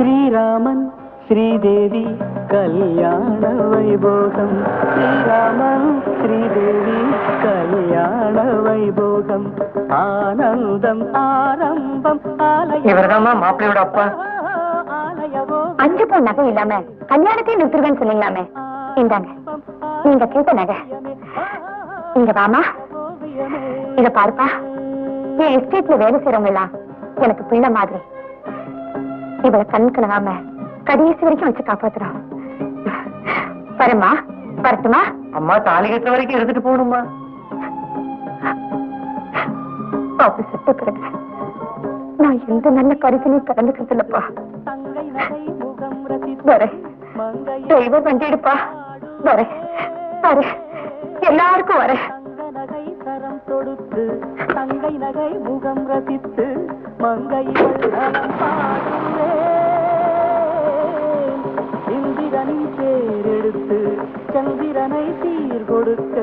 ஸ்ரீராமன் ஸ்ரீதேவி கல்யாண வைபோகம். ஸ்ரீராமன் ஸ்ரீதேவி கல்யாண வைபோகம். ஆனந்தம் ஆரம்பம். இவர்தாமா மாப்பிள்ளையோட அப்பா. 5 பவுன் நகை இல்லாம கல்யாணத்தையும் நிறுத்துருவேன்னு சொன்னீங்களாமே, இந்தாங்க நீங்க கேட்ட நகை. இங்க வாமா, இத பாருப்பா. என் எஸ்டேட்ல வேலை செய்யறவங்க எல்லாம் எனக்கு பிள்ளை மாதிரி. இவளை கண் கலவாம கடைசி வரைக்கும் வச்சு காப்பாத்துறோம். வரமா, வரட்டுமா? அம்மா தாலி கட்டுற வரைக்கும் இருந்துட்டு போகணுமா? அப்படி செத்த பிறகு நான் எந்த நல்ல கருத்திலையும் கலந்துக்கிறது இல்லப்பா. வரேன், தெய்வம் வண்டிடுப்பா. வரேன், வரேன், எல்லாருக்கும் வரேன். கரம் தொடுத்து தங்கை நகை முகம் ரசித்து மங்கை இந்திரனின் தேரெடுத்து சந்திரனை சீர் கொடுக்க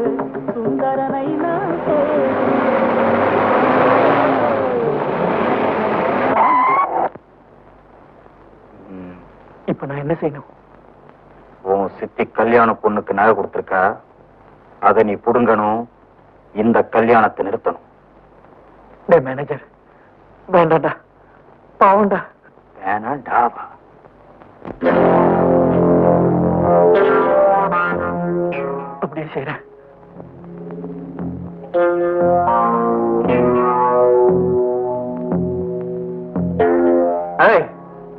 சுந்தரனை நான் இப்ப நான் என்ன செய்யணும்? உன் சித்தி கல்யாண பொண்ணுக்கு நகை கொடுத்திருக்கா, அதை நீ புடுங்கணும். இந்த கல்யாணத்தை நிறுத்தணும். மேனேஜர், வேண்டாண்டா, பாவண்டா. வேணாண்டாவா? அப்படியே செய்யறேன்.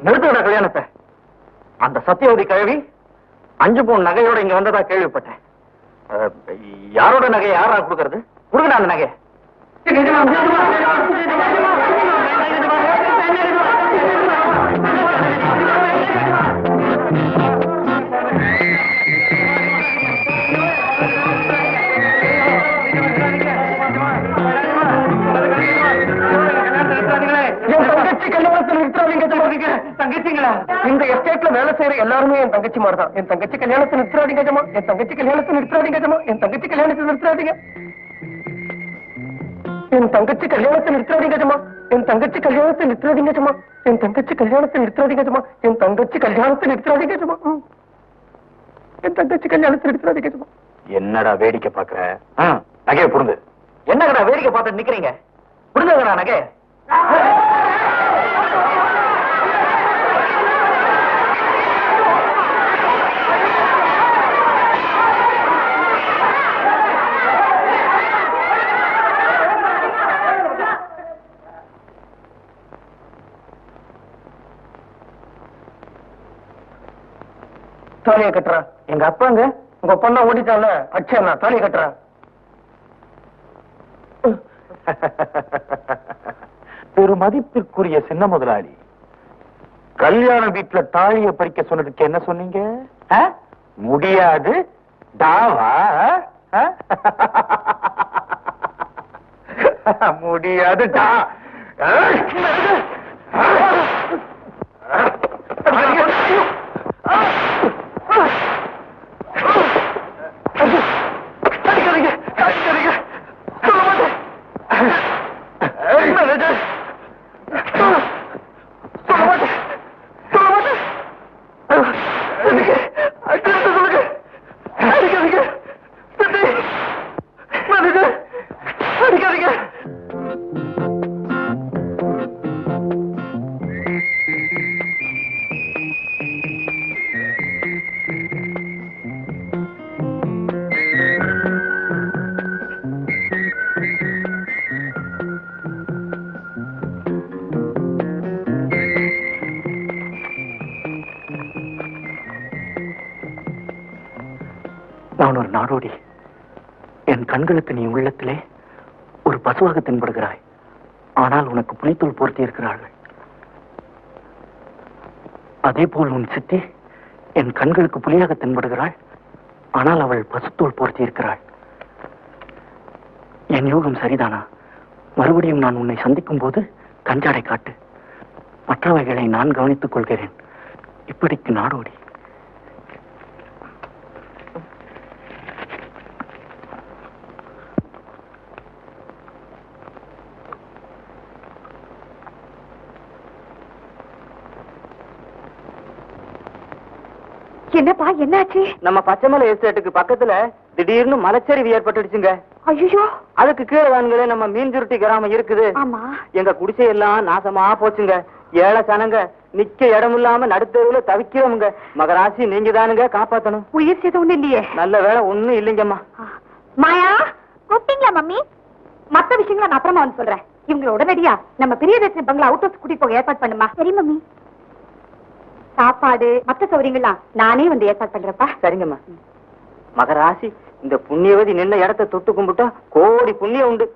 நிறுத்தோட கல்யாணத்தை. அந்த சத்தியவதி கிழவி 5 பவுன் நகையோட இங்க வந்ததா கேள்விப்பட்டேன். யாரோட நகையை யாரா கொடுக்கறது? கொடுங்க அந்த நகையை. தங்கச்சிங்களா? இந்த எஸ்டேட்ல வேலை செய்யற எல்லாருமே என் தங்கச்சி மாதிரிதான். என் தங்கச்சி கல்யாணத்தை நிறுத்தாதீங்க ஜமா. என் தங்கச்சி கல்யாணத்தை நிறுத்தாதீங்க ஜமா. என் தங்கச்சி கல்யாணத்தை நிறுத்தாதீங்க. என் தங்கச்சி கல்யாணத்தை நிறுத்தாதீங்க ஜமா. என் தங்கச்சி கல்யாணத்தை நிறுத்தாதீங்க ஜமா. என் தங்கச்சி கல்யாணத்தை நிறுத்தாதீங்க ஜமா. என் தங்கச்சி கல்யாணத்தை நிறுத்தாதீங்க ஜமா. என் தங்கச்சி கல்யாணத்தை நிறுத்தாதீங்க ஜமா. என்னடா வேடிக்கை பாக்குற? நகையை புடுங்க. என்னங்கடா வேடிக்கை பார்த்து நிக்கிறீங்க? புடுங்கடா நகை. தாலியை கட்டுறா. எங்க அப்பாங்க உங்க பொண்ணா ஓடிட்டால அச்சா தாலியை கட்டுறா. பெருமதிப்பிற்குரிய சின்ன முதலாளி, கல்யாண வீட்டுல தாலியை பறிக்க சொன்னதுக்கு என்ன சொன்னீங்க? முடியாது டாவா? முடியாது டா. நான் ஒரு நாடோடி. என் கண்களுக்கு நீ உள்ளத்திலே ஒரு பசுவாக தென்படுகிறாய். ஆனால் உனக்கு புலித்தோல் போர்த்தி இருக்கிறார்கள். அதே போல் உன் சித்தி என் கண்களுக்கு புலியாக தென்படுகிறாள். ஆனால் அவள் பசுத்தோல் போர்த்தி இருக்கிறாள். என் யோகம் சரிதானா? மறுபடியும் நான் உன்னை சந்திக்கும் போது கஞ்சாடை காட்டு. மற்றவைகளை நான் கவனித்துக் கொள்கிறேன். இப்படிக்கு நாடோடி. என்னப்பா என்னாச்சு? நம்ம பச்சைமலை எஸ்டேட்டுக்கு பக்கத்துல திடீர்னு மலைச்சரிவு ஏற்பட்டுடுச்சுங்க. ஐயோ, அதுக்கு கீழே தானுங்களே நம்ம மீன் சுருட்டி கிராமம் இருக்குது. ஆமா. எங்க குடிசையெல்லாம் நாசமா போச்சுங்க. ஏழை சனங்க நிக்க இடம் இல்லாம நடுத்தருவுல தவிக்கிறவங்க. மகராசி நீங்க தானுங்க காப்பாத்தணும். உயிர் சேதம் ஒண்ணு இல்லையே? நல்ல வேலை ஒண்ணும் இல்லைங்கம்மா. மாயா, கூப்பிட்டீங்களா மம்மி? மத்த விஷயங்களை நான் அப்புறமா வந்து சொல்றேன். இவங்க உடனடியா நம்ம பிரியதர்ஷினி பங்களா அவுட் ஹவுஸ் கூட்டிட்டு போக ஏற்பாடு பண்ணுமா? சரி மம்மி. சாப்பாடு மத்த சௌகரியங்கள்லாம் நானே வந்து ஏற்பாடு பண்றப்பா. சரிங்கம்மா. மகராசி இந்த புண்ணியவதி நின்ன இடத்தை தொட்டு கும்பிட்டா கோடி புண்ணியம் உண்டு.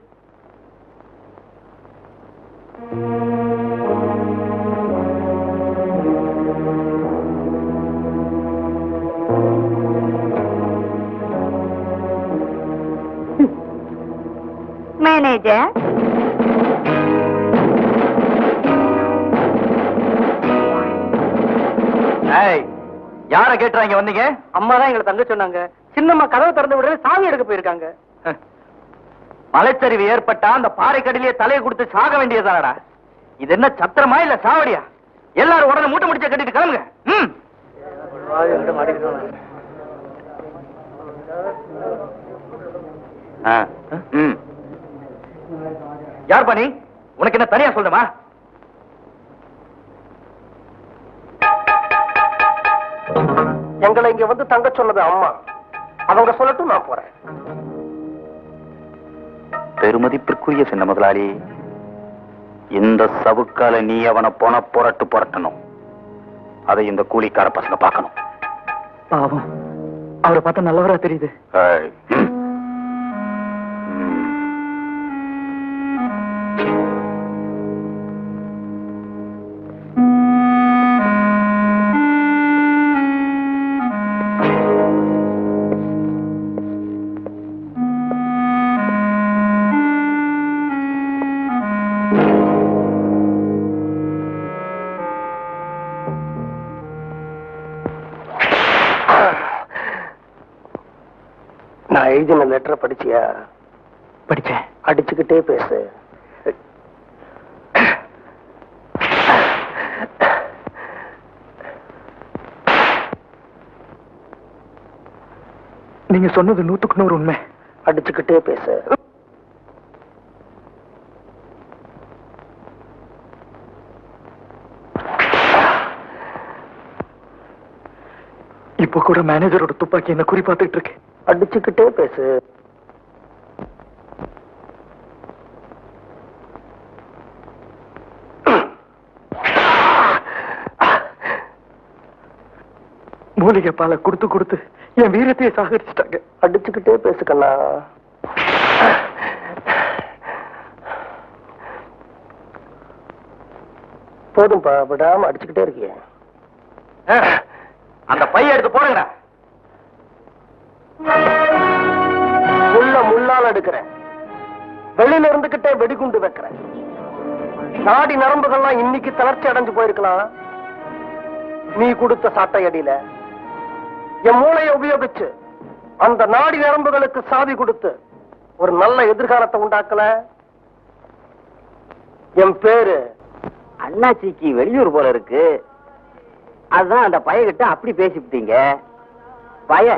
மேனேஜர், யார கேட்டுறாங்க வந்தீங்க? அம்மா தான் எங்களை தங்க சொன்னாங்க. சின்னம்மா கதவை திறந்து விட சாவி எடுக்க போயிருக்காங்க. மலைச்சரிவு ஏற்பட்டா அந்த பாறைக்கடிலேயே தலையை கொடுத்து சாக வேண்டியதானடா. இது என்ன சத்திரமா இல்ல சாவடியா? எல்லாரும் உடனே மூட்டை முடிச்ச கட்டிட்டு கிளம்புங்க. யார் பண்ணி? உனக்கு என்ன தனியா சொல்லுமா? எங்களை இங்க வந்து தங்க சொன்னது அம்மா. அவங்க சொல்லட்டும், நான் போறேன். பெருமதிப்பிற்குரிய சின்ன முதலாளி, இந்த சவுக்கால நீ அவனை புரட்டணும். அதை இந்த கூலிக்கார பசங்க பார்க்கணும். பாவம், அவரை பார்த்தா நல்லவரா தெரியுது. நான் எழுதின லெட்டரை படிச்சியா? படிச்சேன். அடிச்சுக்கிட்டே பேசு. நீங்க சொன்னது 100க்கு 100 உண்மை. அடிச்சுக்கிட்டே பேசு. இப்ப கூட மேனேஜரோட துப்பாக்கி என்ன குறி பார்த்துட்டு இருக்கு. அடிச்சுக்கிட்டே பேசு. மூலிகை பாலை கொடுத்து கொடுத்து என் வீரத்தையே சாகரிச்சுட்டாங்க. அடிச்சுக்கிட்டே பேசு கண்ணா. போதும்பா, விடாம அடிச்சுக்கிட்டே இருக்கிய. அந்த பைய எடுத்து போடுங்க. முள்ளால் எடுக்கிறேன். வெளியில இருந்துகிட்டே வெடிகுண்டு வைக்கிறேன். நாடி நரம்புகள்லாம் இன்னைக்கு தளர்ச்சி அடைஞ்சு போயிருக்கலாம். நீ கொடுத்த சாட்டை அடியில என் மூளையை உபயோகிச்சு அந்த நாடி நரம்புகளுக்கு சாவி கொடுத்து ஒரு நல்ல எதிர்காலத்தை உண்டாக்கல. என் பேரு அண்ணாச்சிக்கு வெளியூர் போல இருக்கு. அதுதான் அந்த பையகிட்ட அப்படி பேசிவிட்டீங்க. பைய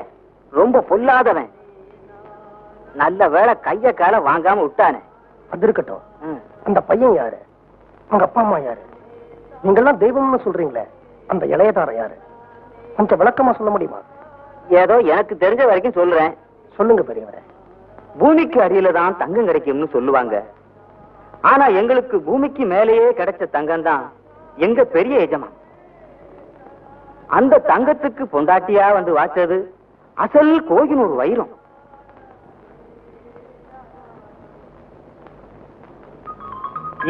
ரொம்ப பொல்லாதவன். நல்ல வேளை கைய கால வாங்காம விட்டானே. அது இருக்கட்டும். அந்த பையன் யாரு? உங்க அப்பா அம்மா யாரு? நீங்கெல்லாம் தெய்வம்னு சொல்றீங்களே, அந்த இளையதாரம் யாரு? கொஞ்சம் விளக்கமா சொல்ல முடியுமா? ஏதோ எனக்கு தெரிஞ்ச வரைக்கும் சொல்றேன். சொல்லுங்க பெரியவரே. பூமிக்கு அடியில தான் தங்கம் கிடைக்கும்னு சொல்லுவாங்க. ஆனா எங்களுக்கு பூமிக்கு மேலேயே கிடைச்ச தங்கம் தான் எங்க பெரிய எஜமான். அந்த தங்கத்துக்கு பொண்டாட்டியா வந்து வாச்சது அசல் கோகினூர் வைரம்.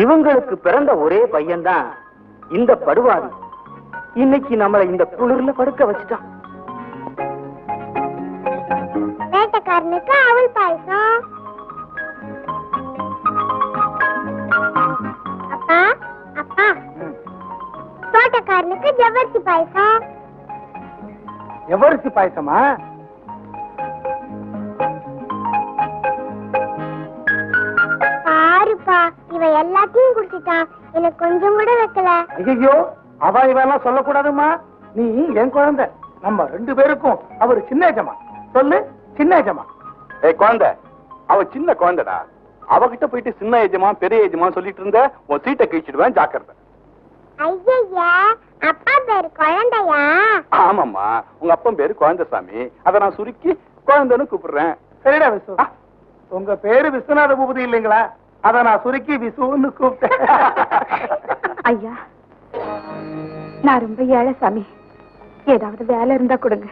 இவங்களுக்கு பிறந்த ஒரே பையன்தான் இந்த படுவாரி. இன்னைக்கு நம்மளை இந்த குளிர்ல படுக்க வச்சுட்டான். வேட்டைக்காரனுக்கு அவள் பாயசம். அப்பா அப்பா, தோட்டக்காரனுக்கு ஜவ்வரிசி பாயசம். எவரிசி பாயசமா? பாருப்பா, இவ எல்லாத்தையும் குடிச்சிட்டான். எனக்கு கொஞ்சம் கூட வைக்கல. ஐயோ, அவ இவெல்லாம் சொல்லக்கூடாதுமா. நீ என் குழந்தை. நம்ம 2 பேருக்கும் அவர் சின்ன எஜமா. சொல்லு, சின்ன எஜமா. ஏய் குழந்தை, அவ சின்ன குழந்தைடா. அவகிட்ட போயிட்டு சின்ன எஜமா பெரிய எஜமா சொல்லிட்டு இருந்த உன் சீட்டை கிழிச்சிடுவேன், ஜாக்கிரதை. ஐயா, அப்பா பேரு குழந்தையா? ஆமாம்மா, உங்க அப்பன் பேரு குழந்தைசாமி. அதை நான் சுருக்கி குழந்தைன்னு கூப்பிடுறேன். சரிடா விசு, உங்க பேரு விஸ்வநாத பூபதி இல்லைங்களா? அத நான் சுருக்கி விசுன்னு கூப்பிட்டேன். ஐயா, நான் ரொம்ப ஏழை சாமி. ஏதாவது வேலை இருந்தா கொடுங்க.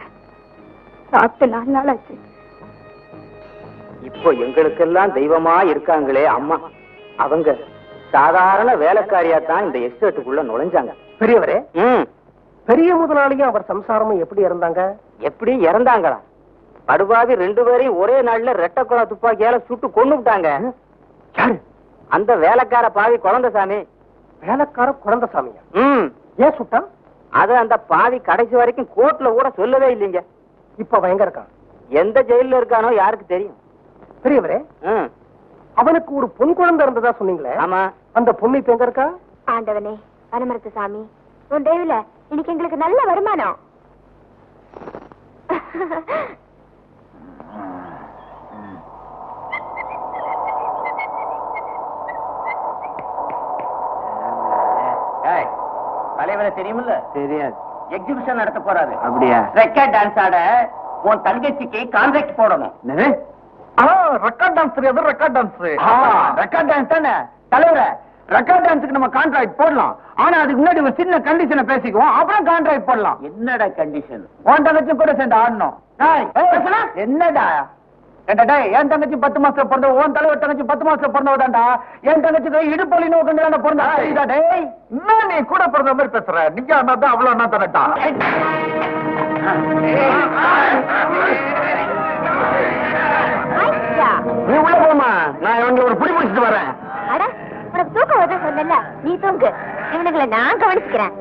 சாப்பிட்டு 4 நாள் ஆச்சு. இப்போ எங்களுக்கெல்லாம் தெய்வமா இருக்காங்களே அம்மா, அவங்க சாதாரண வேலைக்காரியா தான் இந்த எஸ்டேட்டுக்குள்ள நுழைஞ்சாங்க. பெரியவரே, பெரிய முதலாளியும் அவர் சம்சாரமும் எப்படி இருந்தாங்க? எப்படி இறந்தாங்களா? படுபாவி 2 பேரையும் ஒரே நாள்ல ரெட்டக்குழா துப்பாக்கியால சுட்டு கொண்டு விட்டாங்க. அந்த வேலைக்கார பாவி குழந்தைசாமி. வேலைக்கார குழந்தைசாமியா? ஏன் சுட்டான்? அத அந்த பாவி கடைசி வரைக்கும் கோர்ட்ல கூட சொல்லவே இல்லைங்க. இப்ப எங்க இருக்கான்? எந்த ஜெயில இருக்கானோ யாருக்கு தெரியும்? பெரியவரே, அவனுக்கு ஒரு பொன் குழந்தை இருந்ததா சொன்னீங்களே? ஆமா. அந்த பொண்ணு இப்ப எங்க இருக்கா? ஆண்டவனே, வனமரத்து சாமி, உன் தேவில இன்னைக்கு எங்களுக்கு நல்ல வருமானம். தலைவரை தெரியுமில்ல? தெரியாது. எக்ஸிபிஷன் நடத்த போறாரு. அப்படியா? ரெக்கார்ட் டான்ஸ் ஆட உன் தங்கச்சிக்கு கான்ட்ராக்ட் போடணும். ரெக்கார்ட் டான்ஸ் தெரியாது. ரெக்கார்ட் டான்ஸ், ரெக்கார்ட் டான்ஸ் தானே தலைவரை. ரெக்கார்ட் டான்ஸுக்கு நம்ம கான்ட்ராக்ட் போடலாம். ஆனா அதுக்கு முன்னாடி ஒரு சின்ன கண்டிஷனை பேசிக்குவோம், அப்புறம் கான்ட்ராக்ட் போடலாம். என்னடா கண்டிஷன்? உன் தங்கச்சி கூட சேர்ந்து ஆடணும். என்னடா? என் தங்கச்சி 10 மாசத்துல பிறந்த, உன் தலைவர் தங்கச்சி 10 மாசத்துல பிறந்தவதாண்டா. என் தங்கச்சி இடுப்பொலி நோக்கண்டான பிறந்தா. இன்னும் நீ கூட பிறந்த மாதிரி பேசுற. நீங்க அண்ணா தான், அவ்வளவு அண்ணா தானட்டா. நீ உள்ள போமா, நான் இவங்களை ஒரு புடி பிடிச்சிட்டு வரேன். உனக்கு தூக்கம் வருது சொன்னல, நீ தூங்கு. இவனுங்களை நான் கவனிச்சுக்கிறேன்.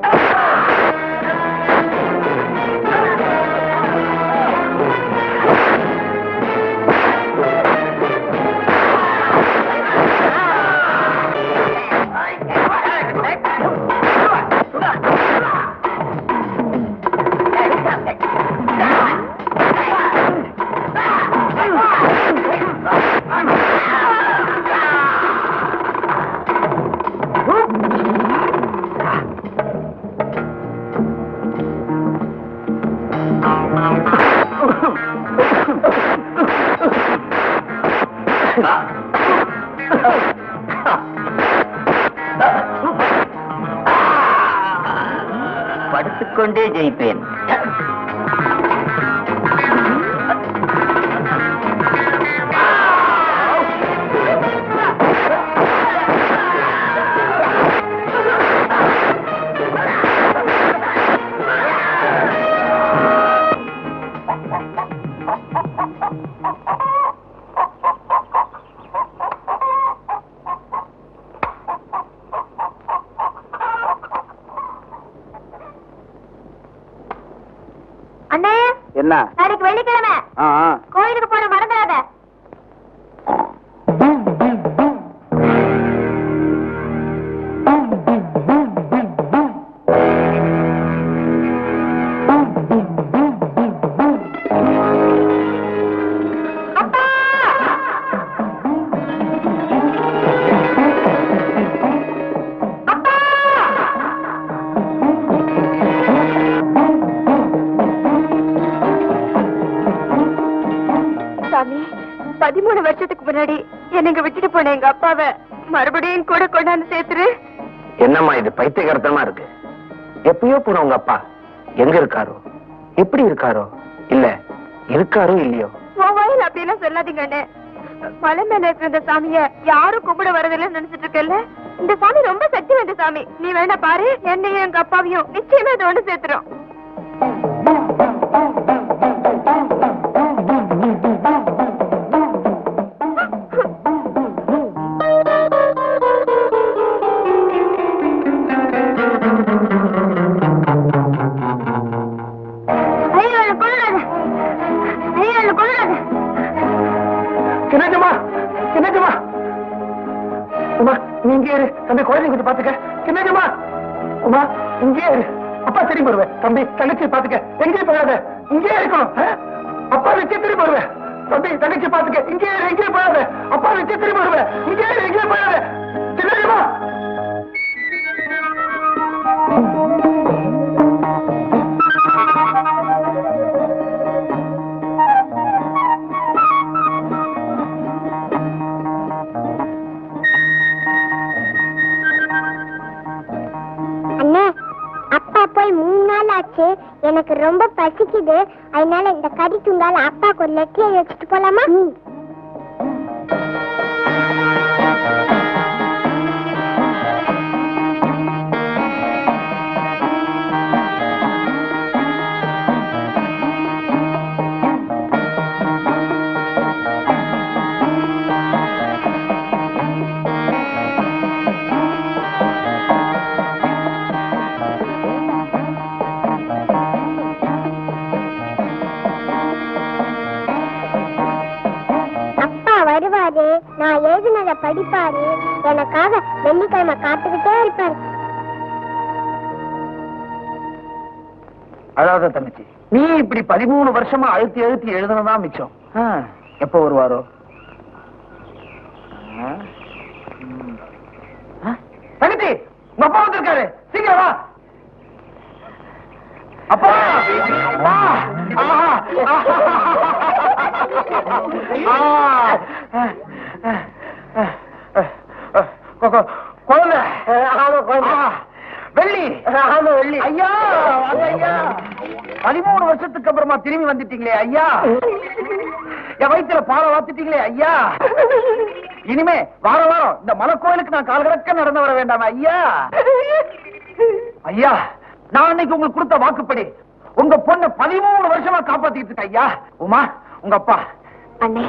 படுத்துக்கொண்டே ஜெயிப்பேன். அண்ணே, என்ன? நாளைக்கு வெள்ளிக்கிழமை கோயிலுக்கு போன மறந்துடாத. சாமி, 13 வருஷத்துக்கு முன்னாடி என்னங்க விட்டுட்டு போன எங்க அப்பாவை மறுபடியும் கூட கொண்டாந்து சேர்த்துரு. என்னம்மா இது பைத்தியகாரத்தனமா இருக்கு? எப்பயோ போன உங்க அப்பா எங்க இருக்காரோ, எப்படி இருக்காரோ, இல்ல இருக்காரோ இல்லையோ? உன் வாயில் அப்படியெல்லாம் சொல்லாதீங்க அண்ணே. மலை மேல இருக்கிற இந்த சாமிய யாரும் கும்பிட வரதில்லைன்னு நினைச்சிட்டு இருக்கல. இந்த சாமி ரொம்ப சக்தி வாய்ந்த சாமி. நீ வேணா பாரு, என்னையும் எங்க அப்பாவையும் நிச்சயமா இது ஒண்ணு சேர்த்துரும். நீங்க தம்பி குழந்தைங்க கொஞ்சம் பாத்துக்க. சின்னஜமா, உமா இங்கே அப்பா சரி திரும்பி வருவேன். தம்பி தங்கச்சி பாத்துக்க, எங்கேயும் போயாத, இங்கே இருக்கணும். அப்பா வச்சு திரும்பி வருவேன். தம்பி தங்கச்சி பாத்துக்க, இங்கே போயாத, அப்பா வச்சு திரும்பி வருவேன். இங்கே போயாத. சின்னம்மா போய் 3 நாள் ஆச்சு. எனக்கு ரொம்ப பசிக்குது. அதனால இந்த கறி துண்டால அப்பாக்கு ஒரு லெட்டர் வச்சுட்டு போலாமா? வருவாரு, நான் எழுதினதை படிப்பாரு, எனக்காக வெள்ளிக்கிழமை காத்துக்கிட்டே இருப்பாரு. அதாவது தங்கச்சி, நீ இப்படி 13 வருஷமா அழுத்தி எழுதுனதான் மிச்சம். எப்ப வருவாரோ? தங்கச்சி, உங்க அப்பா வந்திருக்காரு, சீக்கிரம் வா. அப்பா குழந்தை வெள்ளி வெள்ளி ஐயா, ஐயா 13 வருஷத்துக்கு அப்புறமா திரும்பி வந்துட்டீங்களே ஐயா. என் வயிற்றுல பாலை வாத்துட்டீங்களே ஐயா. இனிமே வாரம் இந்த மலைக்கோயிலுக்கு நான் கால்கடக்க நடந்து வர வேண்டாம் ஐயா. ஐயா, நான் அன்னைக்கு உங்களுக்கு கொடுத்த வாக்குப்படி உங்க பொண்ணை 13 வருஷமா காப்பாத்திட்டு இருக்க ஐயா. உமா, உங்க அப்பா. அண்ணே,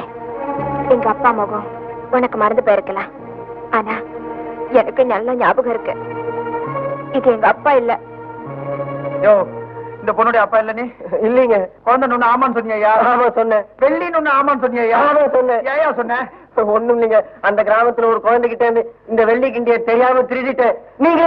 எங்க அப்பா முகம் உனக்கு மறந்து போயிருக்கலாம். ஆனா எனக்கு நல்ல ஞாபகம் இருக்கு. இது எங்க அப்பா இல்ல. யோ, இந்த பொண்ணுடைய அப்பா இல்ல நீ? இல்லீங்க. குழந்தை ஆமான்னு சொன்னியா? ஆமா சொன்னேன். வெள்ளின்னு ஆமான்னு சொன்னியா? ஆமா சொன்னேன். ஏயா சொன்னேன்? ஒண்ணும் இல்லைங்க, அந்த கிராமத்துல ஒரு குழந்தைகிட்ட இந்த வெள்ளி கிண்டிய தெரியாம திருடிட்டேன். நீங்க